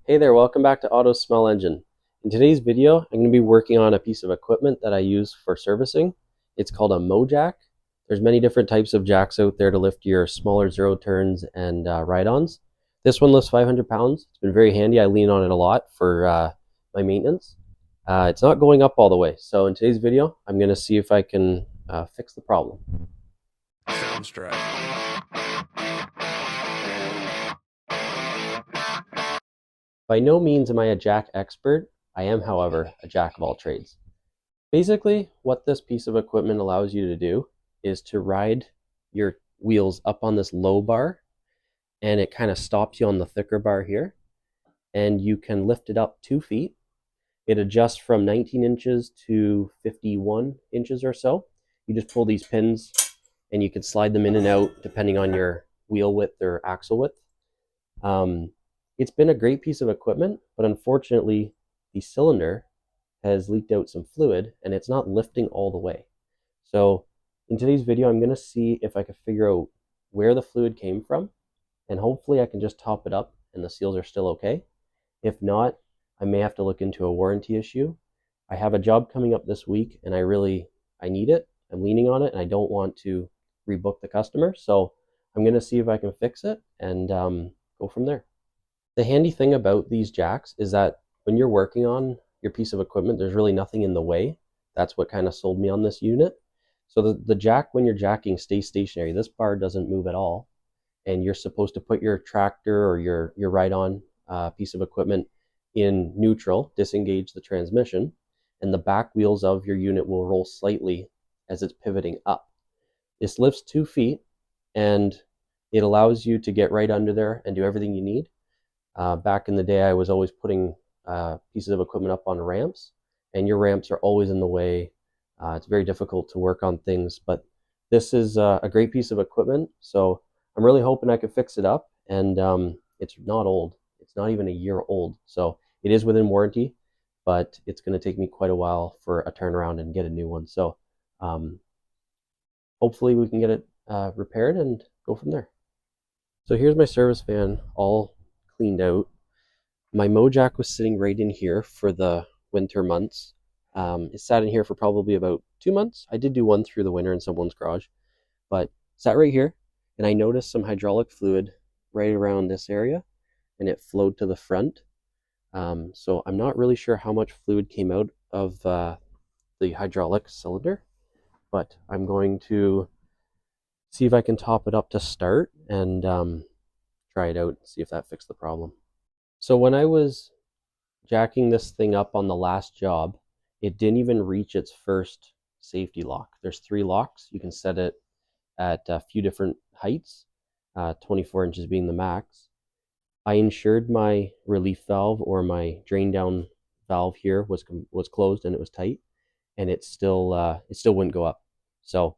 Hey there, welcome back to Auto Smell Engine. In today's video, I'm going to be working on a piece of equipment that I use for servicing. It's called a Mojack. There's many different types of jacks out there to lift your smaller zero turns and ride-ons. This one lifts 500 pounds. It's been very handy. I lean on it a lot for my maintenance. It's not going up all the way, so in today's video, I'm going to see if I can fix the problem. Sounds right. By no means am I a jack expert. I am, however, a jack of all trades. Basically, what this piece of equipment allows you to do is to ride your wheels up on this low bar, and it kind of stops you on the thicker bar here, and you can lift it up 2 feet. It adjusts from 19 inches to 51 inches or so. You just pull these pins and you can slide them in and out depending on your wheel width or axle width. It's been a great piece of equipment, but unfortunately the cylinder has leaked out some fluid and it's not lifting all the way. So in today's video, I'm going to see if I can figure out where the fluid came from, and hopefully I can just top it up and the seals are still okay. If not, I may have to look into a warranty issue. I have a job coming up this week and I need it. I'm leaning on it and I don't want to rebook the customer. So I'm going to see if I can fix it and go from there. The handy thing about these jacks is that when you're working on your piece of equipment, there's really nothing in the way. That's what kind of sold me on this unit. So the jack, when you're jacking, stays stationary. This bar doesn't move at all. And you're supposed to put your tractor or your ride-on piece of equipment in neutral, disengage the transmission, and the back wheels of your unit will roll slightly as it's pivoting up. This lifts 2 feet and it allows you to get right under there and do everything you need. Back in the day, I was always putting pieces of equipment up on ramps, and your ramps are always in the way. It's very difficult to work on things, but this is a great piece of equipment, so I'm really hoping I can fix it up. And it's not old. It's not even a year old, so it is within warranty, but it's going to take me quite a while for a turnaround and get a new one. So hopefully we can get it repaired and go from there. So here's my service van all cleaned out. My Mojack was sitting right in here for the winter months. It sat in here for probably about 2 months. I did do one through the winter in someone's garage, but sat right here, and I noticed some hydraulic fluid right around this area, and it flowed to the front. So I'm not really sure how much fluid came out of the hydraulic cylinder, but I'm going to see if I can top it up to start and try it out and see if that fixed the problem. So when I was jacking this thing up on the last job, it didn't even reach its first safety lock. There's 3 locks. You can set it at a few different heights, 24 inches being the max. I ensured my relief valve or my drain down valve here was closed and it was tight, and it still wouldn't go up. So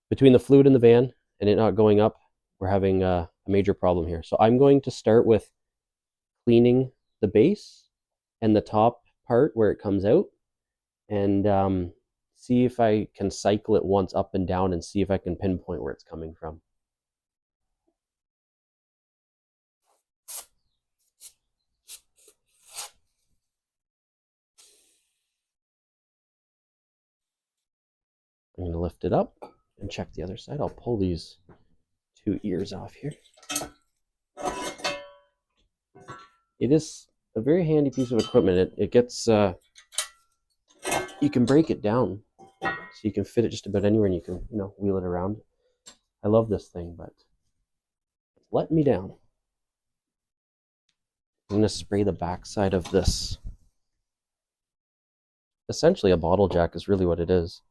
between the fluid in the van and it not going up, we're having a major problem here. So I'm going to start with cleaning the base and the top part where it comes out, and see if I can cycle it once up and down and see if I can pinpoint where it's coming from. I'm going to lift it up and check the other side. I'll pull these 2 ears off here. It is a very handy piece of equipment. It gets, you can break it down so you can fit it just about anywhere and you can, wheel it around. I love this thing, but it's letting me down. I'm going to spray the backside of this. Essentially a bottle jack is really what it is.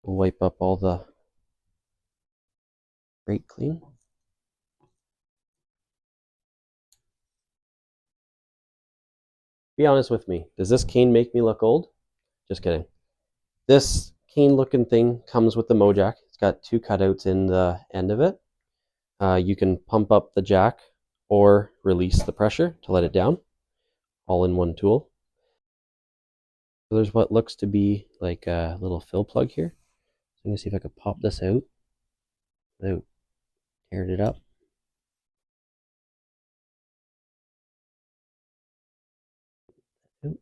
We'll wipe up all the brake clean. Be honest with me, does this cane make me look old? Just kidding. This cane looking thing comes with the Mojack. It's got 2 cutouts in the end of it. You can pump up the jack or release the pressure to let it down, all in one tool. So there's what looks to be like a little fill plug here. So I'm gonna see if I can pop this out without tearing it up. Out.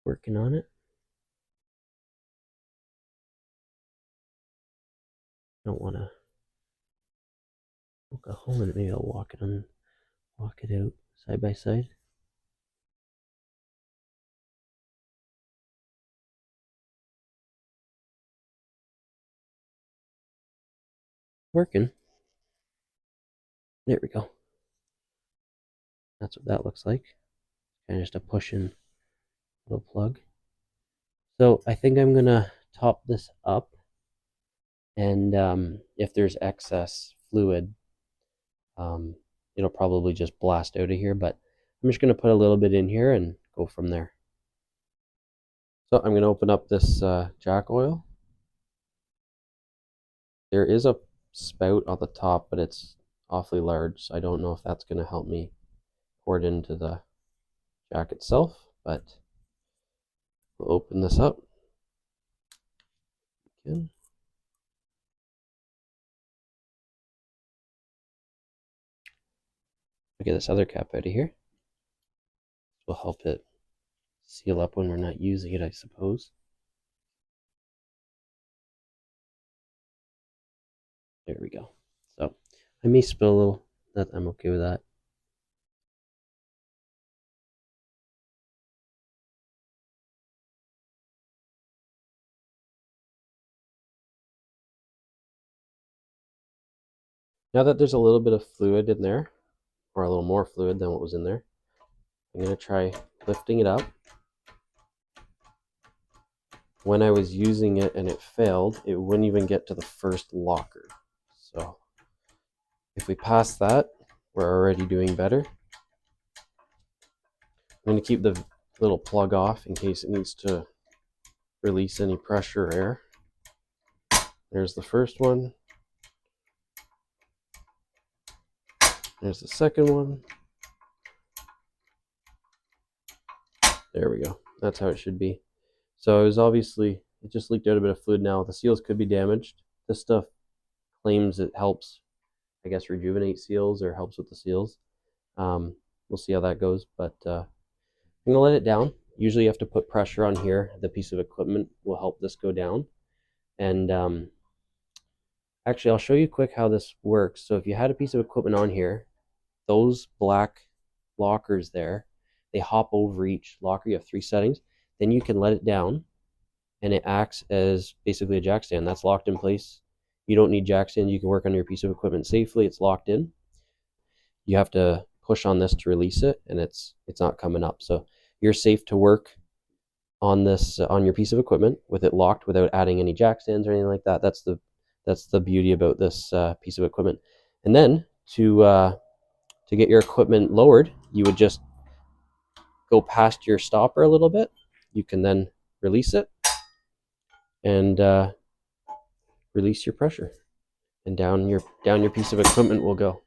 Working on it. Don't want to poke a hole in it. Maybe I'll walk it out side by side. Working. There we go. That's what that looks like. Kind of just a push-in little plug. So I think I'm gonna top this up, and if there's excess fluid, it'll probably just blast out of here. But I'm just gonna put a little bit in here and go from there. So I'm gonna open up this jack oil. There is a spout on the top, but it's awfully large, so I don't know if that's gonna help me pour it into the jack itself. But we'll open this up. Again. I'll get this other cap out of here. This will help it seal up when we're not using it, I suppose. There we go. So I may spill a little. That I'm okay with that. Now that there's a little bit of fluid in there, or a little more fluid than what was in there, I'm going to try lifting it up. When I was using it and it failed, it wouldn't even get to the first locker. So if we pass that, we're already doing better. I'm going to keep the little plug off in case it needs to release any pressure or air. There's the first one. There's the second one. There we go. That's how it should be. So it was obviously, it just leaked out a bit of fluid now. The seals could be damaged. This stuff claims it helps, I guess, rejuvenate seals or helps with the seals. We'll see how that goes, but I'm gonna let it down. Usually you have to put pressure on here. The piece of equipment will help this go down. And actually, I'll show you quick how this works. So if you had a piece of equipment on here, those black lockers there, they hop over each locker. You have 3 settings. Then you can let it down, and it acts as basically a jack stand. That's locked in place. You don't need jack stands. You can work on your piece of equipment safely. It's locked in. You have to push on this to release it, and it's not coming up. So you're safe to work on this on your piece of equipment with it locked without adding any jack stands or anything like that. That's the beauty about this piece of equipment. And then to get your equipment lowered, you would just go past your stopper a little bit. You can then release it and release your pressure, and down your piece of equipment will go.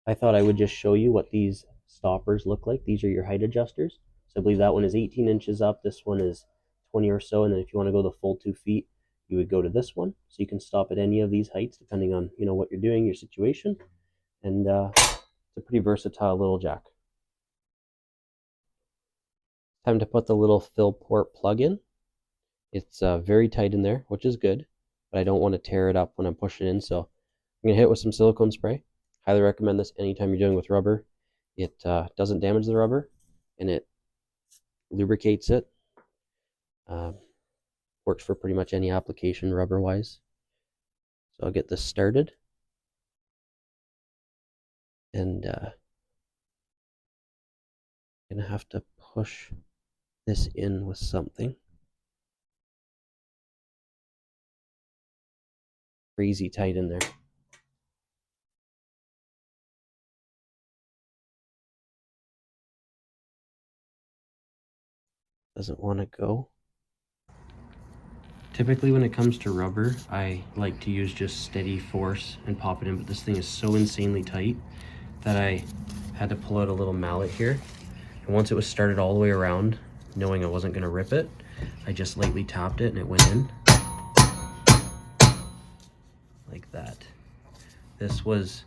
I thought I would just show you what these stoppers look like. These are your height adjusters. So I believe that one is 18 inches up. This one is 20 or so. And then if you want to go the full 2 feet, you would go to this one. So you can stop at any of these heights depending on what you're doing, your situation. And it's a pretty versatile little jack. Time to put the little fill port plug in. It's very tight in there, which is good, but I don't want to tear it up when I'm pushing in. So I'm going to hit it with some silicone spray. Highly recommend this anytime you're dealing with rubber. It doesn't damage the rubber, and it lubricates it. Works for pretty much any application rubber-wise. So I'll get this started. And I'm going to have to push this in with something. Crazy tight in there. Doesn't want to go. Typically when it comes to rubber, I like to use just steady force and pop it in, but this thing is so insanely tight that I had to pull out a little mallet here. And once it was started all the way around, knowing I wasn't gonna rip it, I just lightly tapped it and it went in. Like that. This was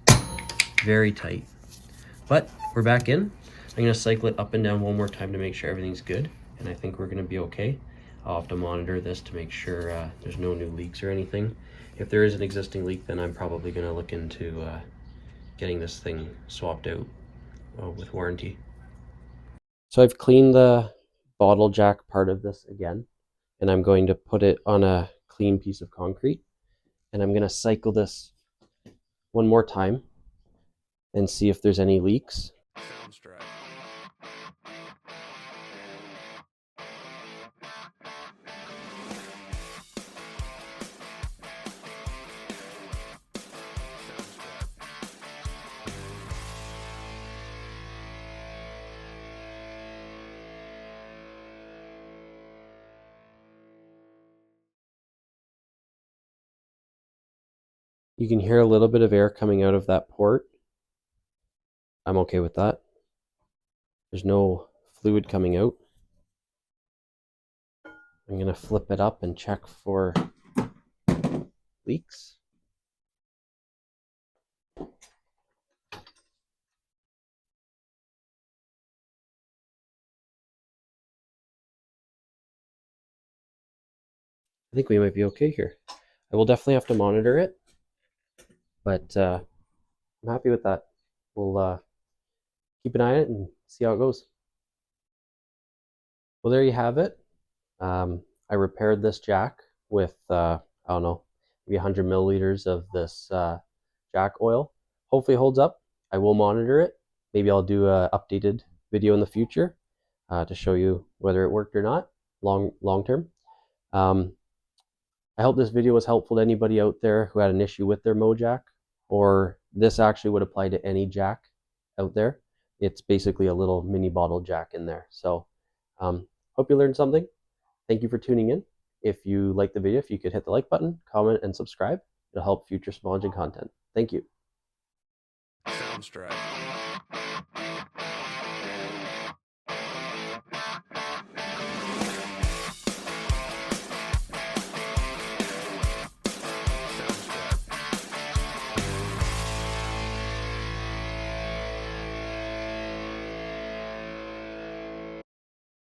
very tight. But we're back in. I'm gonna cycle it up and down one more time to make sure everything's good. And I think we're gonna be okay. I'll have to monitor this to make sure there's no new leaks or anything. If there is an existing leak, then I'm probably gonna look into getting this thing swapped out with warranty. So I've cleaned the bottle jack part of this again, and I'm going to put it on a clean piece of concrete. And I'm gonna cycle this one more time and see if there's any leaks. Sound strike. You can hear a little bit of air coming out of that port. I'm okay with that. There's no fluid coming out. I'm gonna flip it up and check for leaks. I think we might be okay here. I will definitely have to monitor it, but I'm happy with that. We'll keep an eye on it and see how it goes. Well, there you have it. I repaired this jack with, I don't know, maybe 100 milliliters of this jack oil. Hopefully it holds up. I will monitor it. Maybe I'll do an updated video in the future to show you whether it worked or not long term. I hope this video was helpful to anybody out there who had an issue with their Mojack, or this actually would apply to any jack out there. It's basically a little mini bottle jack in there. So hope you learned something. Thank you for tuning in. If you like the video, if you could hit the like button, comment, and subscribe, it'll help future small engine content. Thank you. Sound strike.